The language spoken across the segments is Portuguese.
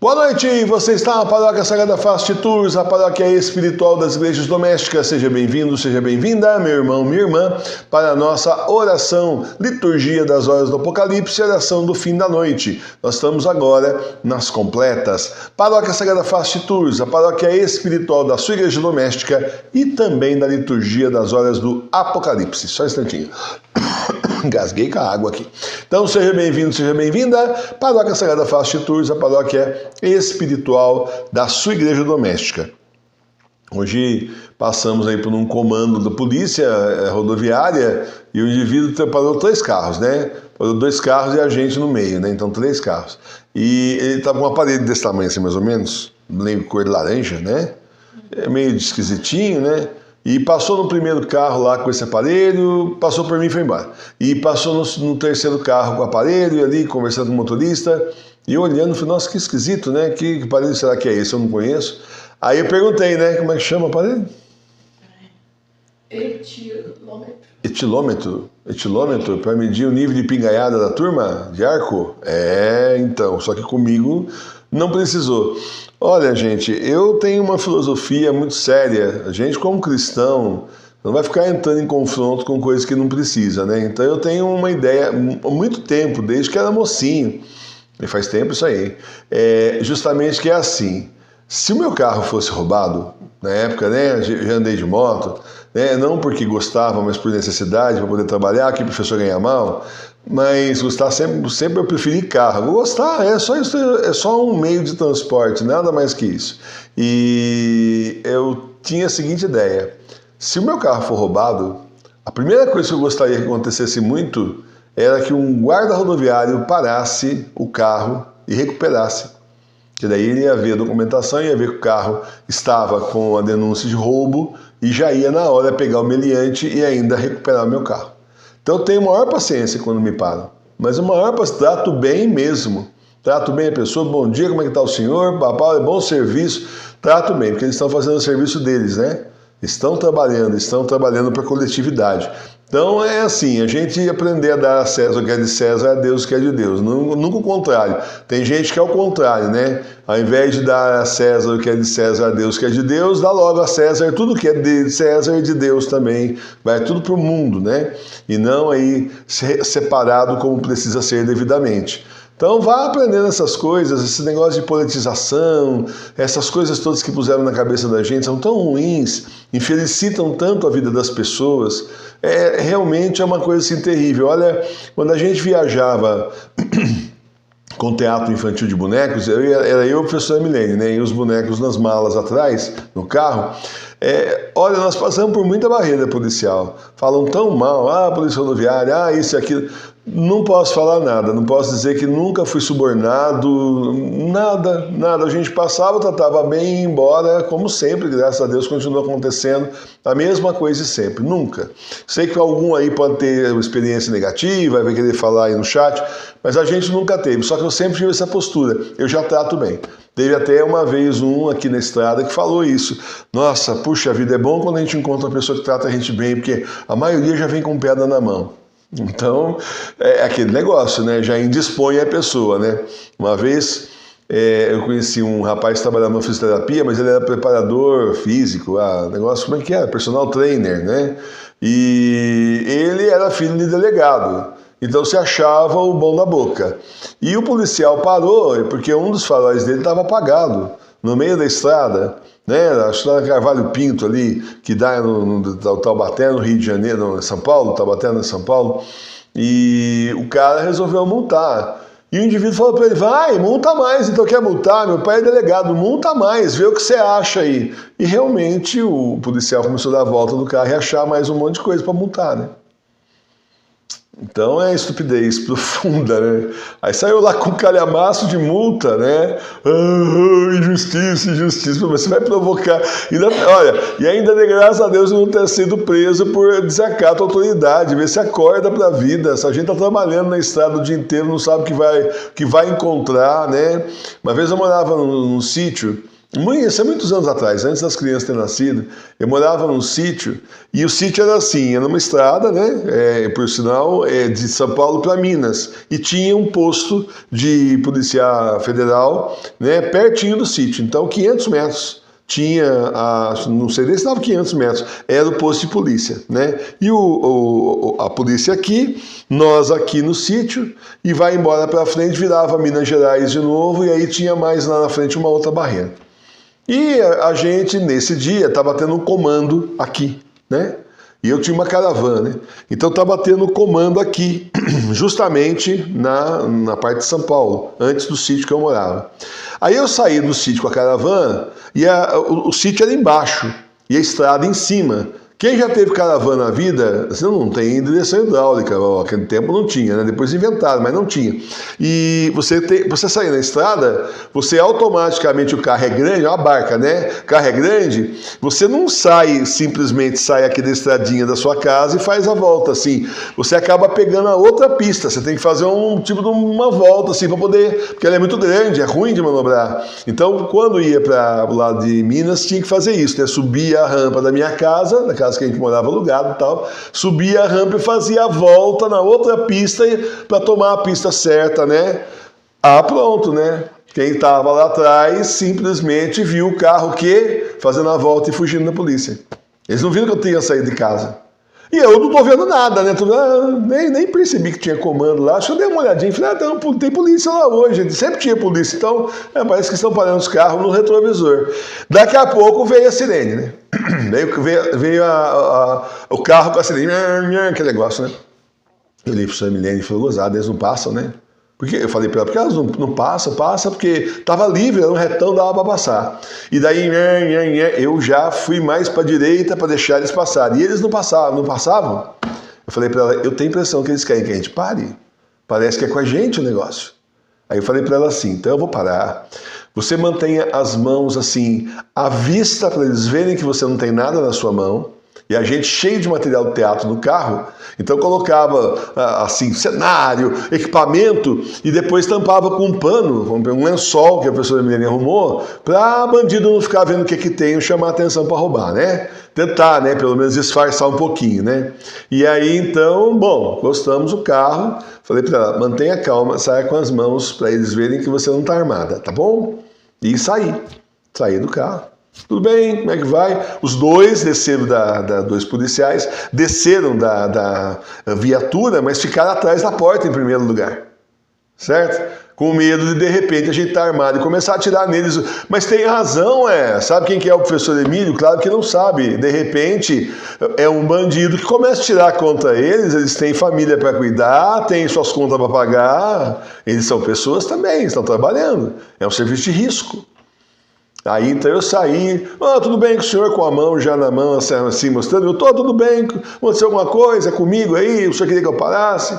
Boa noite, você está na Paróquia Sagrada Fast Tours, a paróquia espiritual das igrejas domésticas. Seja bem-vindo, seja bem-vinda, meu irmão, minha irmã, para a nossa oração, liturgia das horas do Apocalipse e oração do fim da noite. Nós estamos agora nas completas. Paróquia Sagrada Fast Tours, a paróquia espiritual da sua igreja doméstica e também da liturgia das horas do Apocalipse. Só um instantinho. Engasguei com a água aqui. Então, seja bem-vindo, seja bem-vinda. Paróquia Sagrada Fast Tours, a paróquia espiritual da sua igreja doméstica. Hoje passamos aí por um comando da polícia rodoviária e o indivíduo parou 3 carros, né? Parou 2 carros e a gente no meio, né? Então 3 carros. E ele estava com uma parede desse tamanho assim, mais ou menos, não lembro, cor de laranja, né? É meio esquisitinho, né? E passou no primeiro carro lá com esse aparelho, passou por mim e foi embora. E passou no terceiro carro com o aparelho ali, conversando com o motorista, e olhando, falei, nossa, que esquisito, né? Que aparelho será que é esse? Eu não conheço. Aí eu perguntei, né? Como é que chama o aparelho? Etilômetro. Etilômetro? Etilômetro? Para medir o nível de pingaiada da turma de arco? Então, só que comigo não precisou. Olha, gente, eu tenho uma filosofia muito séria. A gente, como cristão, não vai ficar entrando em confronto com coisas que não precisa, né? Então eu tenho uma ideia há muito tempo, desde que era mocinho, e faz tempo isso aí, justamente que é assim, se o meu carro fosse roubado, na época, né, já andei de moto, né, não porque gostava, mas por necessidade, para poder trabalhar, que o professor ganha mal, mas gostar sempre eu preferi carro. Vou gostar, é só um meio de transporte, nada mais que isso. E eu tinha a seguinte ideia, se o meu carro for roubado, a primeira coisa que eu gostaria que acontecesse muito era que um guarda rodoviário parasse o carro e recuperasse. Que daí ele ia ver a documentação, ia ver que o carro estava com a denúncia de roubo e já ia na hora pegar o meliante e ainda recuperar o meu carro. Então eu tenho maior paciência quando me param, mas o maior paciência, trato bem mesmo. Trato bem a pessoa, bom dia, como é que está o senhor? Papai, bom serviço. Trato bem, porque eles estão fazendo o serviço deles, né? Estão trabalhando para a coletividade. Então é assim, a gente aprender a dar a César o que é de César, a Deus o que é de Deus. Nunca o contrário. Tem gente que é o contrário, né? Ao invés de dar a César o que é de César, a Deus o que é de Deus, dá logo a César tudo que é de César e de Deus também. Vai tudo para o mundo, né? E não aí separado como precisa ser devidamente. Então vá aprendendo essas coisas, esse negócio de politização, essas coisas todas que puseram na cabeça da gente são tão ruins, infelicitam tanto a vida das pessoas, realmente é uma coisa assim terrível. Olha, quando a gente viajava com teatro infantil de bonecos, era eu e o professor Milene, né, e os bonecos nas malas atrás, no carro. Olha, nós passamos por muita barreira policial, falam tão mal, polícia rodoviária, isso e aquilo. Não posso falar nada, não posso dizer que nunca fui subornado, nada. A gente passava, tratava bem e ia embora, como sempre, graças a Deus, continua acontecendo a mesma coisa de sempre, nunca. Sei que algum aí pode ter uma experiência negativa, vai querer falar aí no chat, mas a gente nunca teve, só que eu sempre tive essa postura, eu já trato bem. Teve até uma vez um aqui na estrada que falou isso. Nossa, puxa vida, é bom quando a gente encontra uma pessoa que trata a gente bem, porque a maioria já vem com pedra na mão. Então, é aquele negócio, né? Já indispõe a pessoa, né? Uma vez eu conheci um rapaz que trabalhava na fisioterapia, mas ele era preparador físico, negócio, como é que era? Personal trainer, né? E ele era filho de delegado, então se achava o bom da boca. E o policial parou, porque um dos faróis dele estava apagado, no meio da estrada, né? Acho que lá na Carvalho Pinto ali, que dá no Taubaté, no Rio de Janeiro, em São Paulo, Taubaté, em São Paulo, e o cara resolveu multar. E o indivíduo falou para ele, vai, multa mais, então quer multar? Meu pai é delegado, multa mais, vê o que você acha aí. E realmente o policial começou a dar a volta no carro e achar mais um monte de coisa para multar, né? Então é estupidez profunda, né? Aí saiu lá com um calhamaço de multa, né? Injustiça, mas você vai provocar. E ainda de graças a Deus não ter sido preso por desacato à autoridade, vê se acorda pra vida. Essa gente tá trabalhando na estrada o dia inteiro, não sabe o que vai encontrar, né? Uma vez eu morava num sítio, Isso é muitos anos atrás, antes das crianças terem nascido, eu morava num sítio, e o sítio era assim, era numa estrada, né, por sinal, de São Paulo para Minas, e tinha um posto de polícia federal, né, pertinho do sítio, então 500 metros. Tinha, não sei nem se dava 500 metros, era o posto de polícia, né? E a polícia aqui, nós aqui no sítio, e vai embora para frente, virava Minas Gerais de novo, e aí tinha mais lá na frente uma outra barreira. E a gente, nesse dia, estava tendo um comando aqui, né? E eu tinha uma caravana, né? Então estava tendo comando aqui, justamente na parte de São Paulo, antes do sítio que eu morava. Aí eu saí do sítio com a caravana e o sítio era embaixo e a estrada em cima. Quem já teve caravana na vida, você não tem direção hidráulica, naquele tempo não tinha, né? Depois inventaram, mas não tinha. E você sair na estrada, você automaticamente, o carro é grande, é uma barca, né? O carro é grande, você não simplesmente sai aqui da estradinha da sua casa e faz a volta, assim. Você acaba pegando a outra pista, você tem que fazer um tipo de uma volta, assim, para poder, porque ela é muito grande, é ruim de manobrar. Então, quando ia para o lado de Minas, tinha que fazer isso, né? Subia a rampa da minha casa, da casa que a gente morava alugado e tal, subia a rampa e fazia a volta na outra pista para tomar a pista certa, né? Pronto, né? Quem estava lá atrás simplesmente viu o carro fazendo a volta e fugindo da polícia. Eles não viram que eu tinha saído de casa. E eu não tô vendo nada, né? Nem percebi que tinha comando lá. Acho que eu dei uma olhadinha e falei, tem polícia lá hoje. Sempre tinha polícia, então parece que estão parando os carros no retrovisor. Daqui a pouco veio a sirene, né? Veio o carro com a sirene, aquele negócio, né? Eu olhei pro Sr. Milene e falei, gozado, eles não passam, né? Porque eu falei para ela, porque elas não passam, porque estava livre, era um retão, dava para passar. E daí eu já fui mais para a direita para deixar eles passarem. E eles não passavam. Eu falei para ela, eu tenho a impressão que eles querem que a gente pare. Parece que é com a gente o negócio. Aí eu falei para ela assim, então eu vou parar. Você mantenha as mãos assim, à vista para eles verem que você não tem nada na sua mão. E a gente cheio de material de teatro no carro, então colocava assim, cenário, equipamento e depois tampava com um pano, um lençol que a professora Milene arrumou, para bandido não ficar vendo o que tem e chamar a atenção para roubar, né? Tentar, né? Pelo menos disfarçar um pouquinho, né? E aí então, bom, encostamos o carro, falei para ela, mantenha calma, saia com as mãos para eles verem que você não está armada, tá bom? E saí do carro. Tudo bem, como é que vai? Os dois desceram dois policiais, desceram da viatura, mas ficaram atrás da porta em primeiro lugar, certo? Com medo de repente a gente estar armado e começar a atirar neles. Mas tem razão, sabe quem que é o professor Emílio? Claro que não sabe. De repente é um bandido que começa a tirar contra eles têm família para cuidar, têm suas contas para pagar, eles são pessoas também, estão trabalhando. É um serviço de risco. Aí então eu saí, tudo bem com o senhor, com a mão já na mão, assim, mostrando, eu tô tudo bem, aconteceu alguma coisa comigo aí, o senhor queria que eu parasse?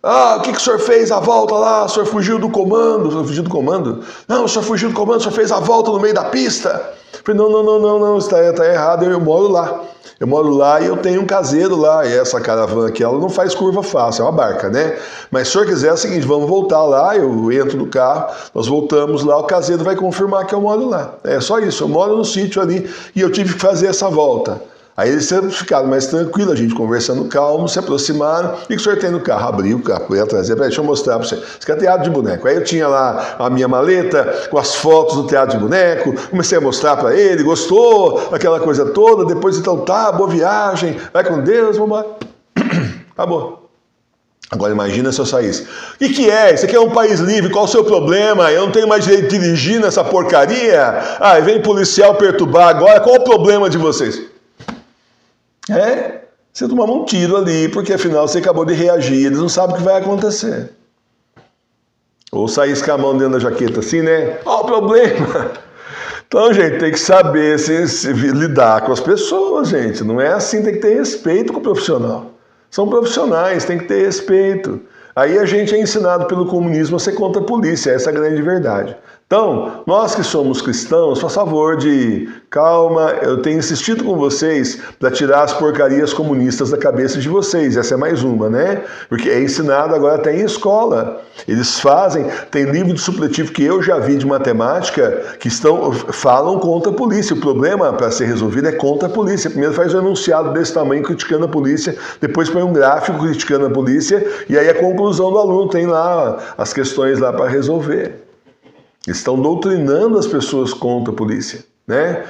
O que o senhor fez a volta lá, o senhor fugiu do comando, o senhor fugiu do comando? Não, o senhor fugiu do comando, o senhor fez a volta no meio da pista? Eu falei, não, está errado, eu moro lá. Eu moro lá e eu tenho um caseiro lá, e essa caravana aqui, ela não faz curva fácil, é uma barca, né? Mas se o senhor quiser é o seguinte, vamos voltar lá, eu entro no carro, nós voltamos lá, o caseiro vai confirmar que eu moro lá. É só isso, eu moro no sítio ali e eu tive que fazer essa volta. Aí eles sempre ficaram mais tranquilos, a gente conversando calmo, se aproximaram. E o que o senhor tem no carro? Abri o carro, ia trazer, deixa eu mostrar para você. Isso aqui é teatro de boneco. Aí eu tinha lá a minha maleta com as fotos do teatro de boneco, comecei a mostrar para ele, gostou, aquela coisa toda. Depois então, boa viagem, vai com Deus, vamos embora. Acabou. Agora imagina se eu saísse. O que é? Isso aqui é um país livre, qual o seu problema? Eu não tenho mais direito de dirigir nessa porcaria? Vem policial perturbar agora, qual o problema de vocês? Você tomava um tiro ali, porque afinal você acabou de reagir, eles não sabem o que vai acontecer. Ou sair com a mão dentro da jaqueta assim, né? Olha o problema! Então, gente, tem que saber lidar com as pessoas, gente. Não é assim, tem que ter respeito com o profissional. São profissionais, tem que ter respeito. Aí a gente é ensinado pelo comunismo a ser contra a polícia, essa é a grande verdade. Então, nós que somos cristãos, por favor de calma, eu tenho insistido com vocês para tirar as porcarias comunistas da cabeça de vocês. Essa é mais uma, né? Porque é ensinado agora até em escola. Eles fazem, tem livro de supletivo que eu já vi de matemática que falam contra a polícia. O problema para ser resolvido é contra a polícia. Primeiro faz um enunciado desse tamanho criticando a polícia, depois põe um gráfico criticando a polícia e aí a conclusão do aluno tem lá as questões lá para resolver. Estão doutrinando as pessoas contra a polícia, né?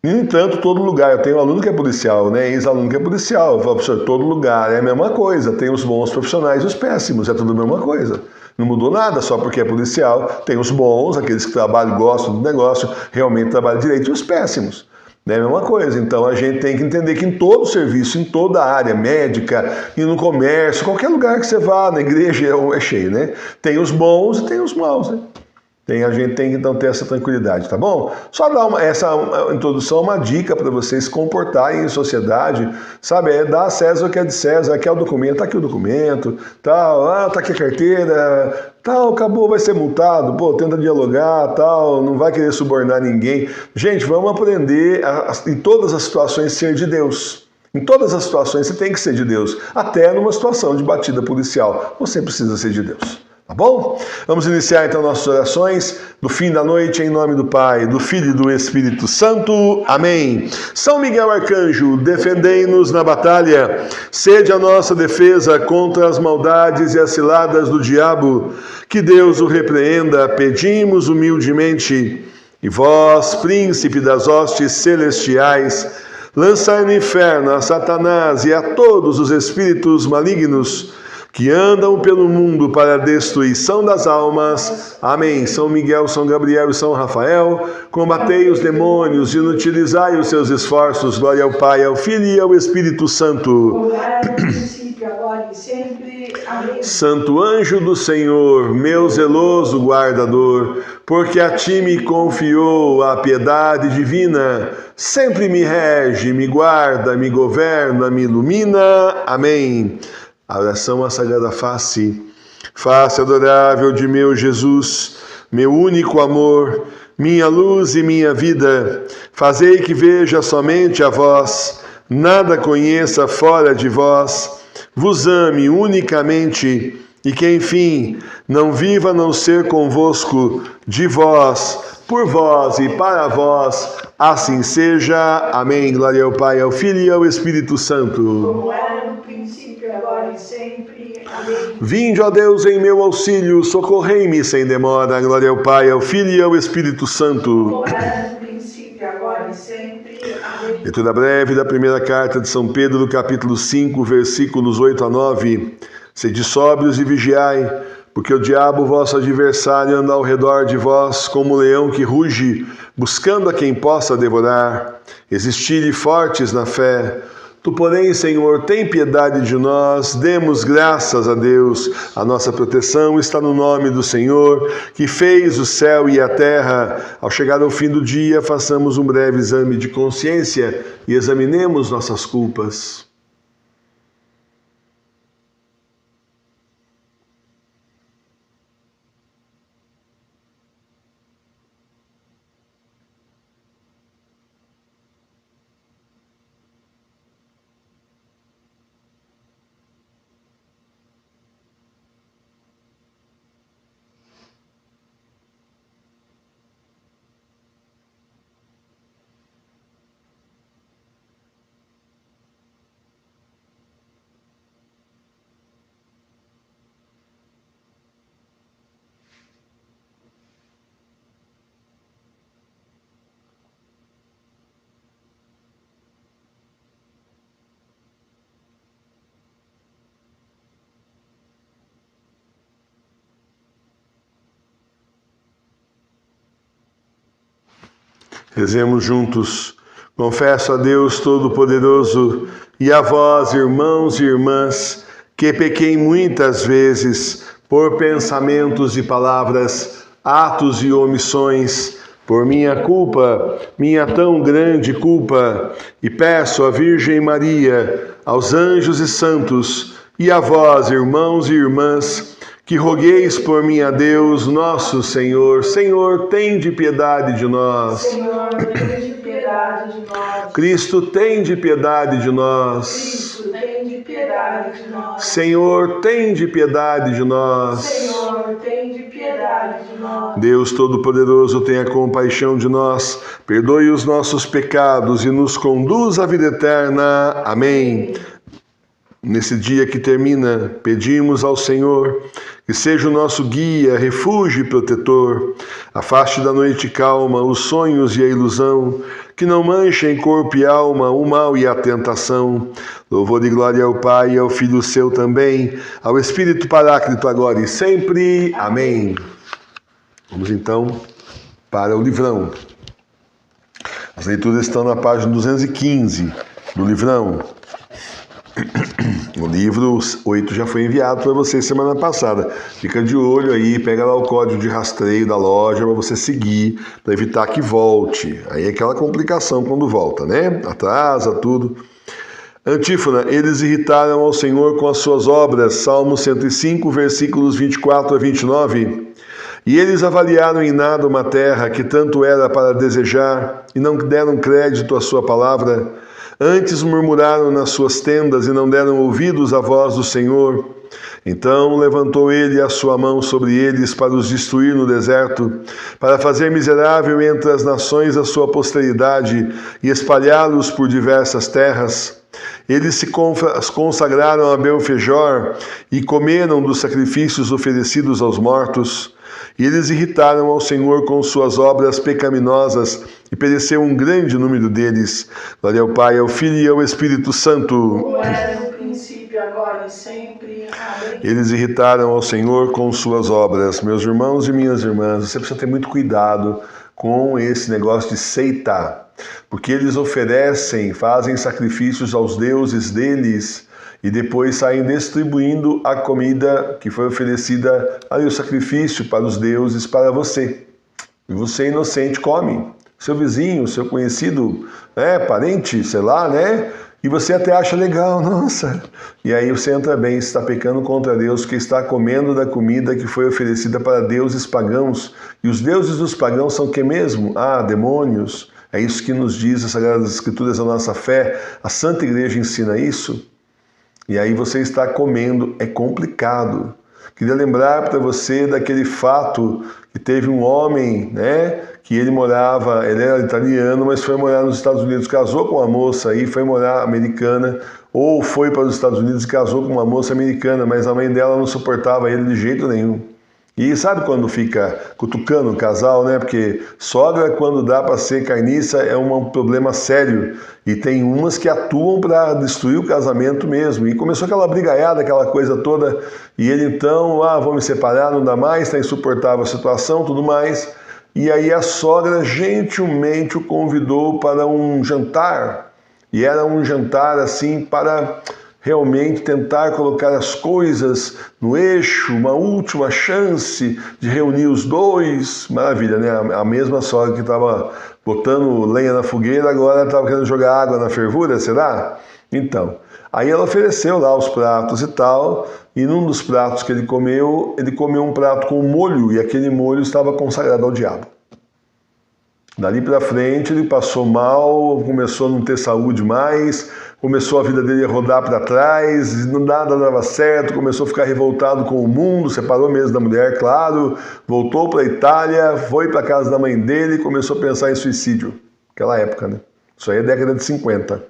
No entanto, todo lugar, eu tenho um aluno que é policial, né? Ex-aluno que é policial, eu falo, professor, todo lugar é a mesma coisa, tem os bons profissionais e os péssimos, é tudo a mesma coisa. Não mudou nada só porque é policial, tem os bons, aqueles que trabalham, gostam do negócio, realmente trabalham direito, e os péssimos. É a mesma coisa, então a gente tem que entender que em todo serviço, em toda área médica, e no comércio, qualquer lugar que você vá, na igreja é cheio, né? Tem os bons e tem os maus, né? A gente tem que então ter essa tranquilidade, tá bom? Só dar essa introdução, uma dica para vocês se comportarem em sociedade, sabe? É dar a César o que é de César, aqui é o documento, tá aqui o documento, tal, tá aqui a carteira, tal, acabou, vai ser multado, pô, tenta dialogar, tal, não vai querer subornar ninguém. Gente, vamos aprender em todas as situações ser de Deus. Em todas as situações você tem que ser de Deus, até numa situação de batida policial, você precisa ser de Deus. Tá bom? Vamos iniciar então nossas orações do fim da noite em nome do Pai, do Filho e do Espírito Santo. Amém. São Miguel Arcanjo, defendei-nos na batalha. Sede a nossa defesa contra as maldades e as ciladas do diabo. Que Deus o repreenda, pedimos humildemente. E vós, príncipe das hostes celestiais, lançai no inferno a Satanás e a todos os espíritos malignos que andam pelo mundo para a destruição das almas. Amém. São Miguel, São Gabriel e São Rafael, combatei os demônios e inutilizai os seus esforços. Glória ao Pai, ao Filho e ao Espírito Santo. Agora e sempre. Amém. Santo anjo do Senhor, meu zeloso guardador, porque a ti me confiou a piedade divina, sempre me rege, me guarda, me governa, me ilumina. Amém. A oração à Sagrada Face. Face adorável de meu Jesus, meu único amor, minha luz e minha vida, fazei que veja somente a vós, nada conheça fora de vós, vos ame unicamente, e que, enfim, não viva a não ser convosco, de vós, por vós e para vós, assim seja. Amém. Glória ao Pai, ao Filho e ao Espírito Santo. Como era no princípio, agora e sempre. Amém. Vinde, ó Deus, em meu auxílio, socorrei-me sem demora. Glória ao Pai, ao Filho e ao Espírito Santo. Como era no princípio, agora e sempre. Amém. Leitura breve da primeira carta de São Pedro, do capítulo 5, versículos 8 a 9. Sede sóbrios e vigiai, porque o diabo, vosso adversário, anda ao redor de vós como um leão que ruge, buscando a quem possa devorar. Existi-lhe fortes na fé. Tu, porém, Senhor, tem piedade de nós, demos graças a Deus. A nossa proteção está no nome do Senhor, que fez o céu e a terra. Ao chegar ao fim do dia, façamos um breve exame de consciência e examinemos nossas culpas. Rezemos juntos. Confesso a Deus Todo-Poderoso e a vós, irmãos e irmãs, que pequei muitas vezes por pensamentos e palavras, atos e omissões, por minha culpa, minha tão grande culpa, e peço à Virgem Maria, aos anjos e santos, e a vós, irmãos e irmãs, que rogueis por mim a Deus, nosso Senhor. Senhor, tende piedade de nós. Senhor, tende piedade de nós. Cristo, tende piedade de nós. Cristo, tende piedade de nós. Senhor, tende piedade de nós. Senhor, tende piedade de nós. Deus Todo-Poderoso, tenha compaixão de nós, perdoe os nossos pecados e nos conduz à vida eterna. Amém. Nesse dia que termina, pedimos ao Senhor que seja o nosso guia, refúgio e protetor. Afaste da noite calma os sonhos e a ilusão, que não manchem corpo e alma o mal e a tentação. Louvor e glória ao Pai e ao Filho seu também, ao Espírito Paráclito agora e sempre. Amém. Vamos então para o livrão. As leituras estão na página 215 do livrão. O livro 8 já foi enviado para você semana passada. Fica de olho aí, pega lá o código de rastreio da loja para você seguir, para evitar que volte. Aí é aquela complicação quando volta, né? Atrasa tudo. Antífona, eles irritaram ao Senhor com as suas obras. Salmo 105, versículos 24 a 29. E eles avaliaram em nada uma terra que tanto era para desejar e não deram crédito à sua palavra. Antes murmuraram nas suas tendas e não deram ouvidos à voz do Senhor. Então levantou ele a sua mão sobre eles para os destruir no deserto, para fazer miserável entre as nações a sua posteridade e espalhá-los por diversas terras. Eles se consagraram a Belfejor e comeram dos sacrifícios oferecidos aos mortos. E eles irritaram ao Senhor com suas obras pecaminosas, e pereceu um grande número deles. Glória ao Pai, ao Filho e ao Espírito Santo. Como era no princípio, agora e sempre. Amém. Eles irritaram ao Senhor com suas obras. Meus irmãos e minhas irmãs, você precisa ter muito cuidado com esse negócio de seita, porque eles fazem sacrifícios aos deuses deles, e depois saem distribuindo a comida que foi oferecida, ali o sacrifício para os deuses, para você. E você, inocente, come. Seu vizinho, seu conhecido, parente, sei lá, né? E você até acha legal, nossa. E aí você entra bem, está pecando contra Deus, que está comendo da comida que foi oferecida para deuses pagãos. E os deuses dos pagãos são que mesmo? Demônios. É isso que nos diz as Sagradas Escrituras, a nossa fé. A Santa Igreja ensina isso. E aí você está comendo, é complicado. Queria lembrar para você daquele fato que teve um homem, que ele era italiano, mas foi morar nos Estados Unidos, casou com uma moça aí, foi morar americana, ou foi para os Estados Unidos e casou com uma moça americana, mas a mãe dela não suportava ele de jeito nenhum. E sabe quando fica cutucando o casal, né? Porque sogra, quando dá para ser carniça, é um problema sério. E tem umas que atuam para destruir o casamento mesmo. E começou aquela brigaiada, aquela coisa toda. E ele então, vou me separar, não dá mais, está insuportável a situação, tudo mais. E aí a sogra gentilmente o convidou para um jantar. E era um jantar assim para realmente tentar colocar as coisas no eixo, uma última chance de reunir os dois. Maravilha, né? A mesma sogra que estava botando lenha na fogueira, agora estava querendo jogar água na fervura, será? Então, aí ela ofereceu lá os pratos e tal, e num dos pratos que ele comeu um prato com molho, e aquele molho estava consagrado ao diabo. Dali para frente ele passou mal, começou a não ter saúde mais, começou a vida dele a rodar para trás, nada dava certo, começou a ficar revoltado com o mundo, separou mesmo da mulher, claro, voltou para a Itália, foi para a casa da mãe dele e começou a pensar em suicídio. Aquela época, né? Isso aí é década de 50.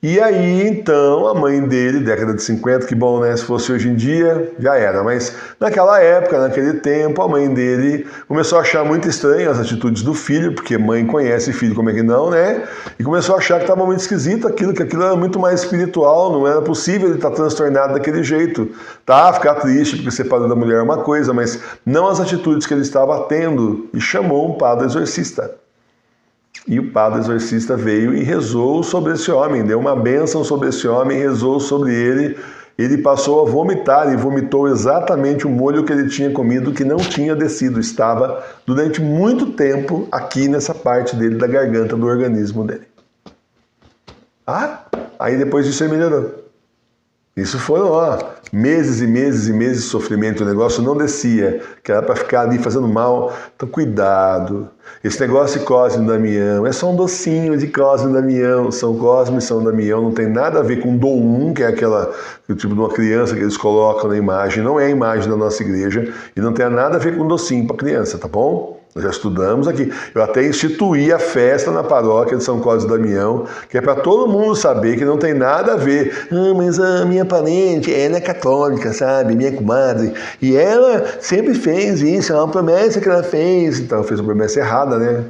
E aí, então, a mãe dele, década de 50, que bom, né? Se fosse hoje em dia, já era. Mas naquela época, naquele tempo, a mãe dele começou a achar muito estranho as atitudes do filho, porque mãe conhece filho, como é que não, né? E começou a achar que estava muito esquisito aquilo, que aquilo era muito mais espiritual, não era possível ele estar transtornado daquele jeito. Ficar triste porque separou da mulher é uma coisa, mas não as atitudes que ele estava tendo. E chamou um padre exorcista. E o padre exorcista veio e rezou sobre esse homem, deu uma bênção sobre esse homem, rezou sobre ele. Ele passou a vomitar e vomitou exatamente o molho que ele tinha comido, que não tinha descido. Estava durante muito tempo aqui nessa parte dele, da garganta, do organismo dele. Aí depois disso ele melhorou. Isso foram, meses e meses e meses de sofrimento, o negócio não descia, que era para ficar ali fazendo mal. Então, cuidado. Esse negócio de Cosme e Damião é só um docinho de Cosme e Damião. São Cosme e São Damião, não tem nada a ver com Dom 1, que é o tipo de uma criança que eles colocam na imagem. Não é a imagem da nossa igreja e não tem nada a ver com docinho para criança, tá bom? Nós já estudamos aqui. Eu até instituí a festa na paróquia de São Cosme e Damião, que é para todo mundo saber que não tem nada a ver. Mas a minha parente, ela é católica, sabe? Minha comadre. E ela sempre fez isso, é uma promessa que ela fez. Então, fez uma promessa errada, né? Ela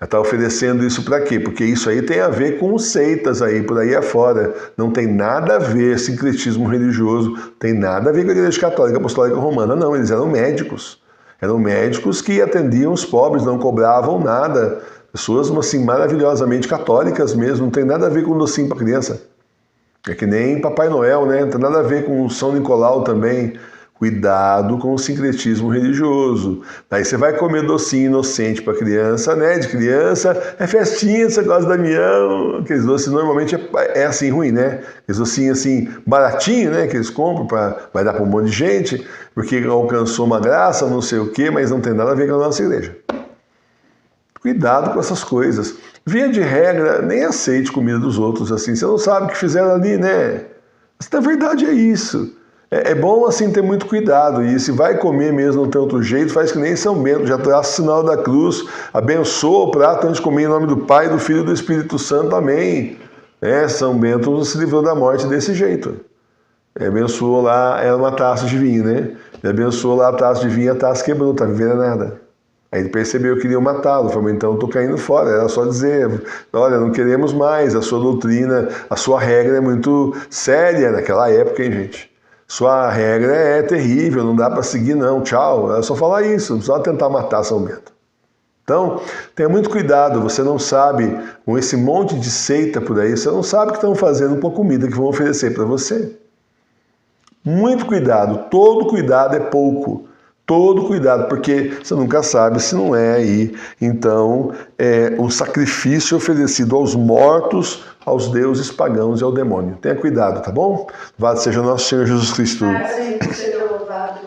está oferecendo isso para quê? Porque isso aí tem a ver com seitas aí, por aí afora. Não tem nada a ver, sincretismo religioso, tem nada a ver com a Igreja Católica Apostólica Romana. Não, eles eram médicos. Eram médicos que atendiam os pobres, não cobravam nada. Pessoas, assim, maravilhosamente católicas mesmo. Não tem nada a ver com docinho para criança. É que nem Papai Noel, né? Não tem nada a ver com São Nicolau também. Cuidado com o sincretismo religioso. Daí você vai comer docinho inocente para criança, né? De criança, é festinha, você gosta de Damião. Aqueles doces normalmente é assim ruim, né? Aqueles docinhos assim baratinho, né? Que eles compram, vai dar para um monte de gente, porque alcançou uma graça, não sei o quê, mas não tem nada a ver com a nossa igreja. Cuidado com essas coisas. Via de regra, nem aceite comida dos outros assim. Você não sabe o que fizeram ali, né? Mas na verdade é isso. É bom, assim, ter muito cuidado. E se vai comer mesmo, não tem outro jeito, faz que nem São Bento. Já traça o sinal da cruz, abençoa o prato antes de comer em nome do Pai, do Filho e do Espírito Santo. Amém. São Bento se livrou da morte desse jeito. Abençoou lá, era uma taça de vinho, né? Ele abençoou lá a taça de vinho, a taça quebrou, tá vivendo nada. Aí ele percebeu que queriam matá-lo, falou, então eu tô caindo fora. Era só dizer, olha, não queremos mais, a sua doutrina, a sua regra é muito séria naquela época, hein, gente? Sua regra é terrível, não dá para seguir não, tchau. É só falar isso, não precisa tentar matar São Bento. Então, tenha muito cuidado, você não sabe, com esse monte de seita por aí, você não sabe o que estão fazendo com a comida que vão oferecer para você. Muito cuidado, todo cuidado é pouco. Todo cuidado, porque você nunca sabe se não é aí, então, um sacrifício oferecido aos mortos, aos deuses pagãos e ao demônio. Tenha cuidado, tá bom? Louvado seja nosso Senhor Jesus Cristo. Sempre seja louvado.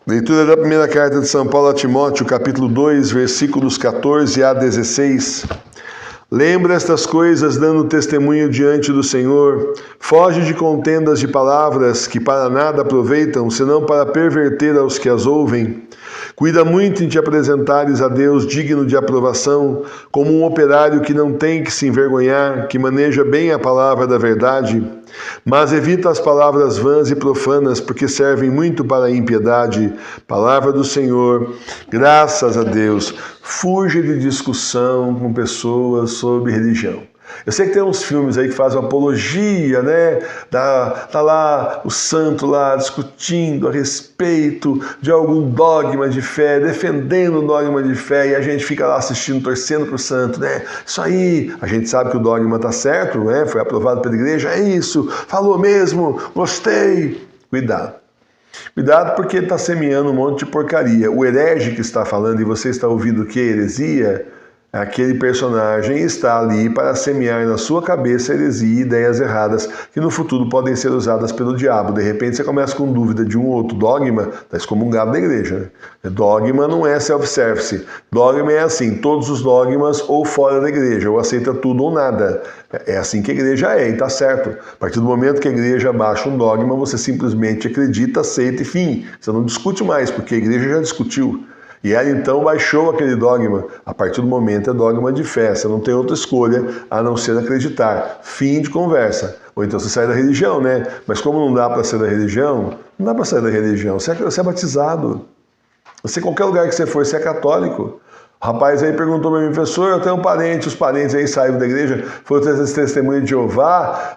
Leitura da primeira carta de São Paulo a Timóteo, capítulo 2, versículos 14 a 16. Lembra estas coisas, dando testemunho diante do Senhor. Foge de contendas de palavras que para nada aproveitam, senão para perverter aos que as ouvem. Cuida muito em te apresentares a Deus digno de aprovação, como um operário que não tem que se envergonhar, que maneja bem a palavra da verdade. Mas evita as palavras vãs e profanas, porque servem muito para a impiedade. Palavra do Senhor, graças a Deus. Fuja de discussão com pessoas sobre religião. Eu sei que tem uns filmes aí que fazem apologia, né? Tá lá o santo lá discutindo a respeito de algum dogma de fé, defendendo o dogma de fé, e a gente fica lá assistindo, torcendo pro santo, né? Isso aí, a gente sabe que o dogma tá certo, né? Foi aprovado pela igreja, é isso, falou mesmo, gostei. Cuidado. Cuidado porque ele está semeando um monte de porcaria. O herege que está falando e você está ouvindo o que? Heresia? Aquele personagem está ali para semear na sua cabeça heresia e ideias erradas que no futuro podem ser usadas pelo diabo. De repente você começa com dúvida de um ou outro dogma, está excomungado da igreja. Né? Dogma não é self-service. Dogma é assim, todos os dogmas ou fora da igreja, ou aceita tudo ou nada. É assim que a igreja é, e está certo. A partir do momento que a igreja baixa um dogma, você simplesmente acredita, aceita e fim. Você não discute mais, porque a igreja já discutiu. E ela então baixou aquele dogma. A partir do momento é dogma de fé. Você não tem outra escolha a não ser acreditar. Fim de conversa. Ou então você sai da religião, né? Mas como não dá para sair da religião, não dá para sair da religião. Você é batizado. Você, qualquer lugar que você for, você é católico. O rapaz aí perguntou para mim, professor, eu tenho um parente, os parentes aí saíram da igreja, foram trazer esse testemunho de Jeová,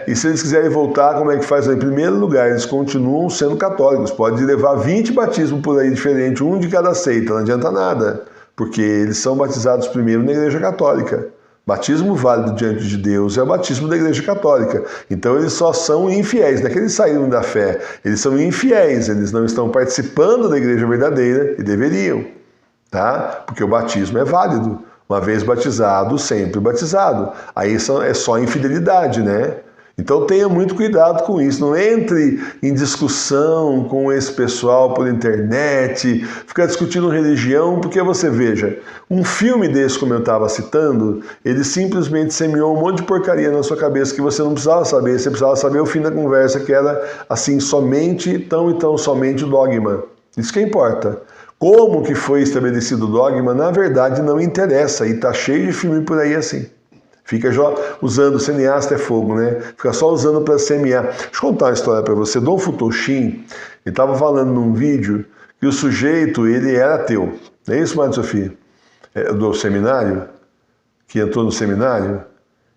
e se eles quiserem voltar, como é que faz? Em primeiro lugar, eles continuam sendo católicos, pode levar 20 batismos por aí diferentes, um de cada seita, não adianta nada, porque eles são batizados primeiro na igreja católica. Batismo válido diante de Deus é o batismo da igreja católica. Então eles só são infiéis, não é que eles saíram da fé, eles são infiéis, eles não estão participando da igreja verdadeira e deveriam. Tá? Porque o batismo é válido. Uma vez batizado, sempre batizado. Aí é só infidelidade, né? Então tenha muito cuidado com isso, não entre em discussão com esse pessoal por internet, ficar discutindo religião, porque você veja, um filme desse, como eu estava citando, ele simplesmente semeou um monte de porcaria na sua cabeça que você não precisava saber, você precisava saber o fim da conversa, que era assim, somente, tão e tão somente o dogma. Isso que importa. Como que foi estabelecido o dogma, na verdade não interessa, e tá cheio de filme por aí assim. Fica usando, cineasta é fogo, né? Fica só usando para semear. Deixa eu contar uma história para você. Dom Futoshin, ele estava falando num vídeo que o sujeito, ele era ateu. Não é isso, Maria Sofia? Do seminário? Que entrou no seminário?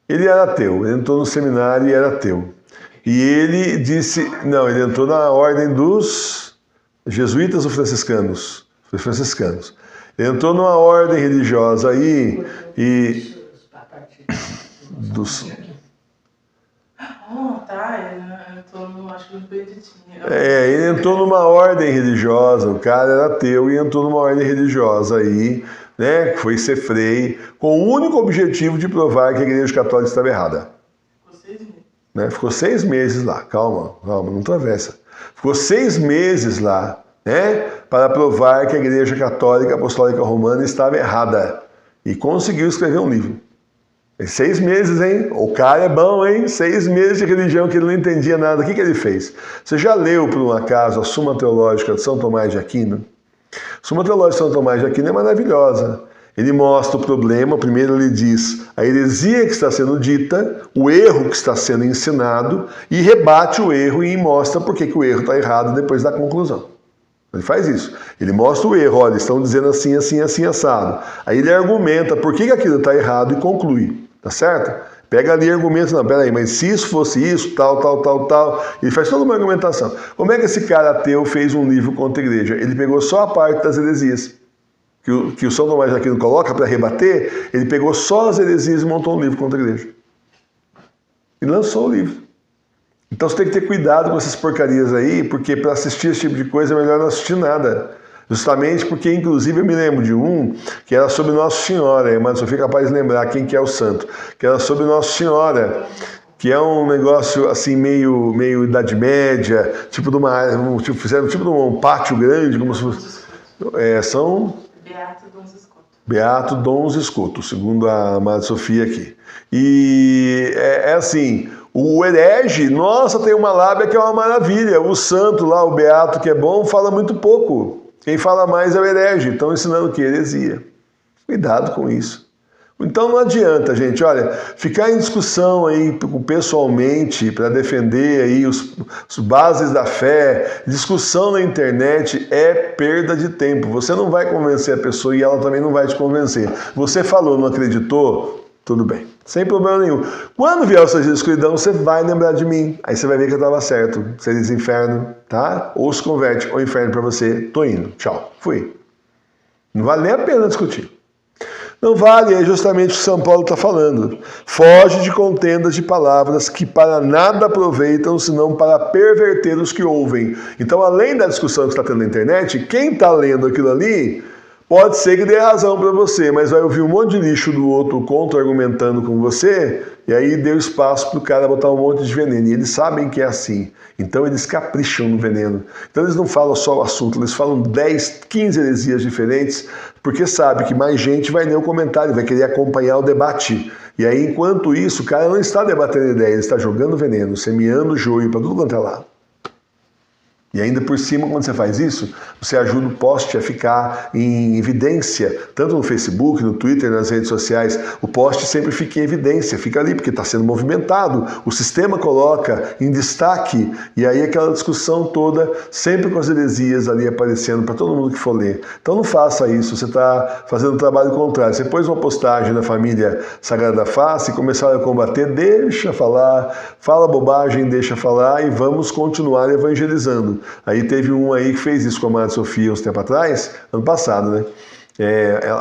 Ele era ateu. Ele entrou no seminário e era ateu. E ele disse... Não, ele entrou na ordem dos jesuítas ou franciscanos? Franciscanos. Ele entrou numa ordem religiosa aí e... ele entrou numa ordem religiosa, o cara era ateu e entrou numa ordem religiosa aí, né, que foi ser frei, com o único objetivo de provar que a Igreja Católica estava errada. Ficou 6 meses. Né? Ficou 6 meses lá, calma, não atravessa. Ficou 6 meses lá, né, para provar que a Igreja Católica Apostólica Romana estava errada. E conseguiu escrever um livro. 6 meses, hein? O cara é bom, hein? 6 meses de religião que ele não entendia nada. O que ele fez? Você já leu, por um acaso, a Suma Teológica de São Tomás de Aquino? A Suma Teológica de São Tomás de Aquino é maravilhosa. Ele mostra o problema, primeiro ele diz a heresia que está sendo dita, o erro que está sendo ensinado, e rebate o erro e mostra por que o erro está errado depois da conclusão. Ele faz isso. Ele mostra o erro, olha, estão dizendo assim, assim, assim, assado. Aí ele argumenta por que aquilo está errado e conclui. Tá certo? Pega ali e argumenta, não, peraí, mas se isso fosse isso, tal. Ele faz toda uma argumentação. Como é que esse cara ateu fez um livro contra a igreja? Ele pegou só a parte das heresias. Que o São Tomás de Aquino coloca para rebater, ele pegou só as heresias e montou um livro contra a igreja. E lançou o livro. Então você tem que ter cuidado com essas porcarias aí, porque para assistir esse tipo de coisa é melhor não assistir nada. Justamente porque, inclusive, eu me lembro de um que era sobre Nossa Senhora, mas eu fui capaz de lembrar quem que é o santo, que era sobre Nossa Senhora, que é um negócio assim meio Idade Média, fizeram tipo de um pátio grande, como se fosse... são... Beato Dons Escoto, segundo a Maria Sofia aqui. E é assim... O herege, nossa, tem uma lábia que é uma maravilha. O santo lá, o beato que é bom, fala muito pouco. Quem fala mais é o herege. Estão ensinando o que? Heresia. Cuidado com isso. Então não adianta, gente, olha, ficar em discussão aí pessoalmente para defender aí os bases da fé, discussão na internet é perda de tempo. Você não vai convencer a pessoa e ela também não vai te convencer. Você falou, não acreditou? Tudo bem, sem problema nenhum. Quando vier o seu dia de escuridão, você vai lembrar de mim. Aí você vai ver que eu estava certo. Você diz inferno, tá? Ou se converte ao inferno para você. Tô indo. Tchau. Fui. Não vale nem a pena discutir. Não vale, é justamente o que São Paulo está falando. Foge de contendas de palavras que para nada aproveitam, senão para perverter os que ouvem. Então, além da discussão que está tendo na internet, quem está lendo aquilo ali... Pode ser que dê razão para você, mas vai ouvir um monte de lixo do outro contra-argumentando com você, e aí deu espaço para o cara botar um monte de veneno. E eles sabem que é assim. Então eles capricham no veneno. Então eles não falam só o assunto, eles falam 10, 15 heresias diferentes, porque sabe que mais gente vai ler o comentário, vai querer acompanhar o debate. E aí, enquanto isso, o cara não está debatendo ideia, ele está jogando veneno, semeando joio para tudo quanto é lado. E ainda por cima, quando você faz isso, você ajuda o post a ficar em evidência, tanto no Facebook, no Twitter, nas redes sociais. O post sempre fica em evidência, fica ali porque está sendo movimentado, o sistema coloca em destaque, e aí aquela discussão toda, sempre com as heresias ali aparecendo para todo mundo que for ler. Então não faça isso, você está fazendo um trabalho contrário. Você pôs uma postagem na família Sagrada da Face e começaram a combater, deixa falar, fala bobagem, deixa falar e vamos continuar evangelizando. Aí teve um aí que fez isso com a Maria Sofia uns tempo atrás, ano passado, né?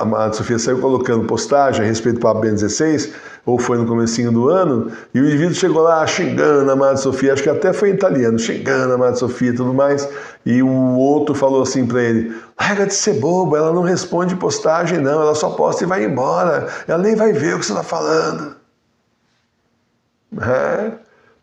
A Maria Sofia saiu colocando postagem a respeito do Papa Bento XVI, ou foi no comecinho do ano, e o indivíduo chegou lá xingando a Maria Sofia, acho que até foi em italiano, xingando a Maria Sofia e tudo mais, e o outro falou assim pra ele, larga de ser bobo, ela não responde postagem não, ela só posta e vai embora, ela nem vai ver o que você tá falando.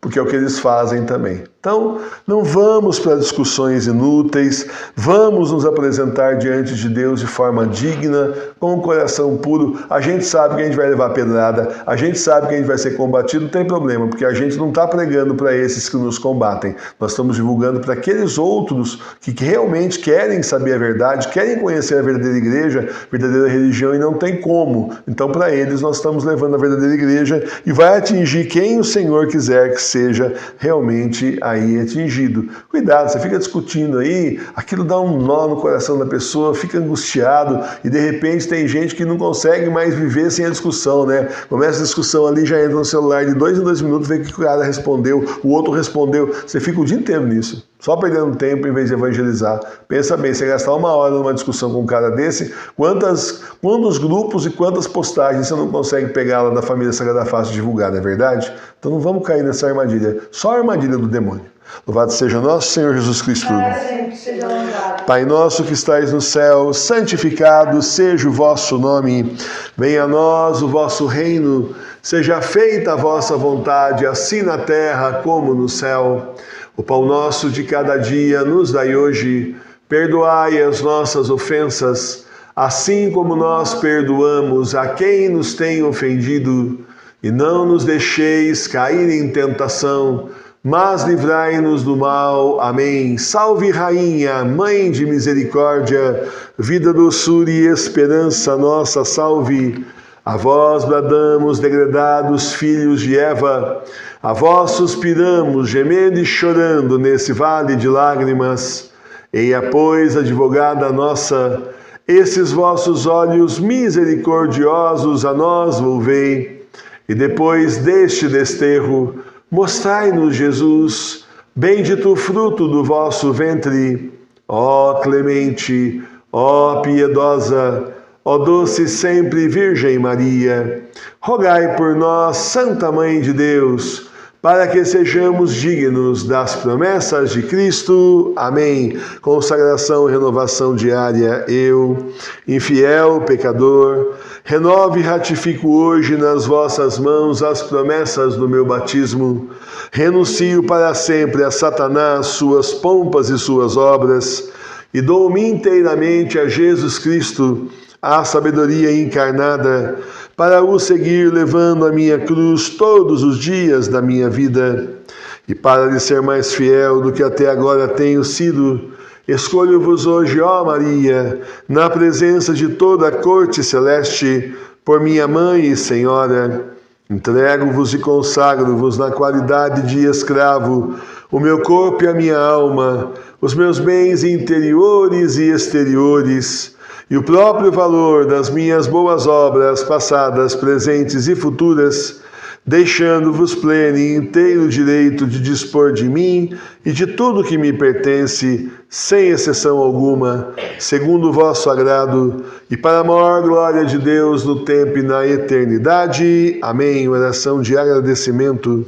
porque é o que eles fazem também. Então, não vamos para discussões inúteis, vamos nos apresentar diante de Deus de forma digna, com o coração puro. A gente sabe que a gente vai levar pedrada, a gente sabe que a gente vai ser combatido, não tem problema, porque a gente não está pregando para esses que nos combatem. Nós estamos divulgando para aqueles outros que realmente querem saber a verdade, querem conhecer a verdadeira igreja, a verdadeira religião e não tem como. Então, para eles, nós estamos levando a verdadeira igreja e vai atingir quem o Senhor quiser que seja realmente aí atingido. Cuidado, você fica discutindo aí, aquilo dá um nó no coração da pessoa, fica angustiado e de repente tem gente que não consegue mais viver sem a discussão, né? Começa a discussão ali, já entra no celular de 2 em 2 minutos, vê que o cara respondeu, o outro respondeu, você fica o dia inteiro nisso. Só perdendo tempo em vez de evangelizar. Pensa bem, você gastar 1 hora numa discussão com um cara desse, quantos grupos e quantas postagens você não consegue pegar lá da família Sagrada Face e divulgar, não é verdade? Então não vamos cair nessa armadilha. Só a armadilha do demônio. Louvado seja nosso Senhor Jesus Cristo. Pai nosso que estais no céu, santificado seja o vosso nome. Venha a nós o vosso reino. Seja feita a vossa vontade, assim na terra como no céu. O pão nosso de cada dia nos dai hoje. Perdoai as nossas ofensas, assim como nós perdoamos a quem nos tem ofendido. E não nos deixeis cair em tentação, mas livrai-nos do mal. Amém. Salve, Rainha, Mãe de Misericórdia, vida, doçura e esperança nossa, salve. A vós bradamos, degredados filhos de Eva, a vós suspiramos, gemendo e chorando nesse vale de lágrimas. Eia, pois, advogada nossa, esses vossos olhos misericordiosos a nós volvei, e depois deste desterro, mostrai-nos Jesus, bendito o fruto do vosso ventre. Ó clemente, ó piedosa, ó doce sempre Virgem Maria, rogai por nós, Santa Mãe de Deus, para que sejamos dignos das promessas de Cristo. Amém. Consagração e renovação diária, eu, infiel pecador, renovo e ratifico hoje nas vossas mãos as promessas do meu batismo. Renuncio para sempre a Satanás, suas pompas e suas obras, e dou-me inteiramente a Jesus Cristo, a sabedoria encarnada, para o seguir levando a minha cruz todos os dias da minha vida. E para lhe ser mais fiel do que até agora tenho sido, escolho-vos hoje, ó Maria, na presença de toda a corte celeste, por minha Mãe e Senhora. Entrego-vos e consagro-vos na qualidade de escravo, o meu corpo e a minha alma, os meus bens interiores e exteriores, e o próprio valor das minhas boas obras, passadas, presentes e futuras, deixando-vos pleno e inteiro direito de dispor de mim e de tudo que me pertence, sem exceção alguma, segundo o vosso agrado, e para a maior glória de Deus no tempo e na eternidade. Amém. Oração de agradecimento.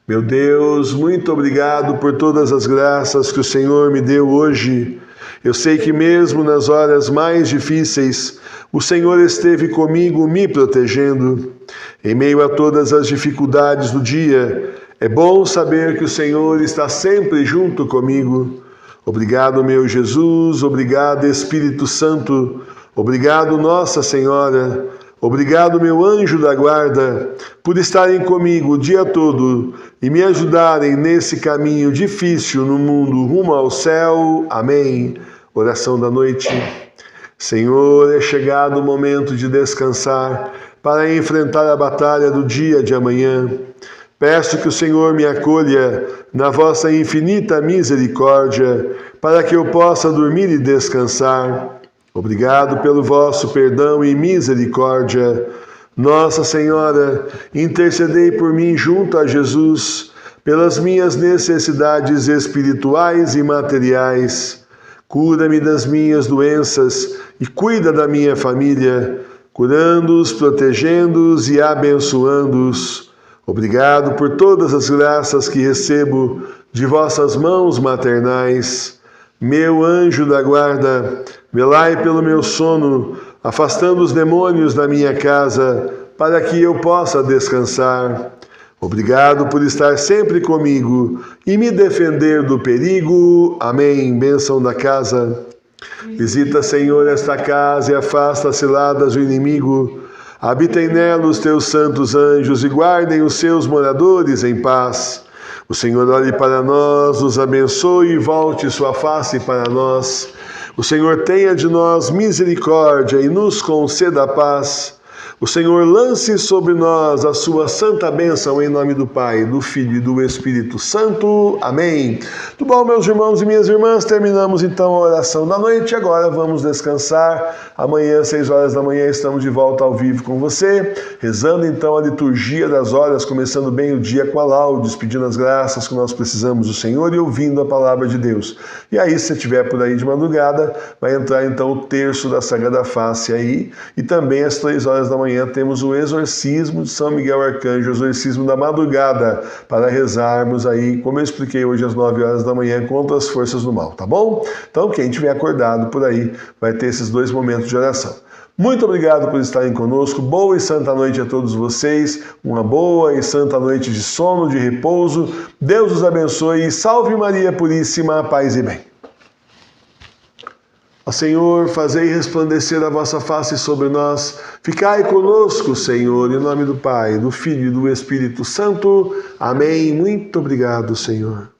Meu Deus, muito obrigado por todas as graças que o Senhor me deu hoje. Eu sei que mesmo nas horas mais difíceis, o Senhor esteve comigo me protegendo. Em meio a todas as dificuldades do dia, é bom saber que o Senhor está sempre junto comigo. Obrigado, meu Jesus, obrigado, Espírito Santo, obrigado, Nossa Senhora, obrigado, meu anjo da guarda, por estarem comigo o dia todo e me ajudarem nesse caminho difícil no mundo rumo ao céu. Amém. Oração da noite. Senhor, é chegado o momento de descansar para enfrentar a batalha do dia de amanhã. Peço que o Senhor me acolha na vossa infinita misericórdia, para que eu possa dormir e descansar. Obrigado pelo vosso perdão e misericórdia. Nossa Senhora, intercedei por mim junto a Jesus, pelas minhas necessidades espirituais e materiais. Cura-me das minhas doenças e cuida da minha família, curando-os, protegendo-os e abençoando-os. Obrigado por todas as graças que recebo de vossas mãos maternais. Meu anjo da guarda, velai pelo meu sono, afastando os demônios da minha casa, para que eu possa descansar. Obrigado por estar sempre comigo e me defender do perigo. Amém. Bênção da casa. Visita, Senhor, esta casa e afasta as ciladas do inimigo. Habitem nela os teus santos anjos e guardem os seus moradores em paz. O Senhor olhe para nós, nos abençoe e volte sua face para nós. O Senhor tenha de nós misericórdia e nos conceda a paz. O Senhor lance sobre nós a sua santa bênção em nome do Pai, do Filho e do Espírito Santo. Amém. Tudo bom, meus irmãos e minhas irmãs? Terminamos então a oração da noite. Agora vamos descansar. Amanhã, às 6 horas da manhã, estamos de volta ao vivo com você, rezando então a liturgia das horas, começando bem o dia com a laudes, pedindo as graças que nós precisamos do Senhor e ouvindo a palavra de Deus. E aí, se você estiver por aí de madrugada, vai entrar então o terço da Sagrada Face aí, e também às 3 horas da manhã temos o exorcismo de São Miguel Arcanjo, o exorcismo da madrugada, para rezarmos aí, como eu expliquei hoje às 9 horas da manhã, contra as forças do mal, tá bom? Então, quem estiver acordado por aí, vai ter esses 2 momentos de oração. Muito obrigado por estarem conosco, boa e santa noite a todos vocês, uma boa e santa noite de sono, de repouso, Deus os abençoe e salve Maria Puríssima, paz e bem. Ó Senhor, fazei resplandecer a vossa face sobre nós. Ficai conosco, Senhor, em nome do Pai, do Filho e do Espírito Santo. Amém. Muito obrigado, Senhor.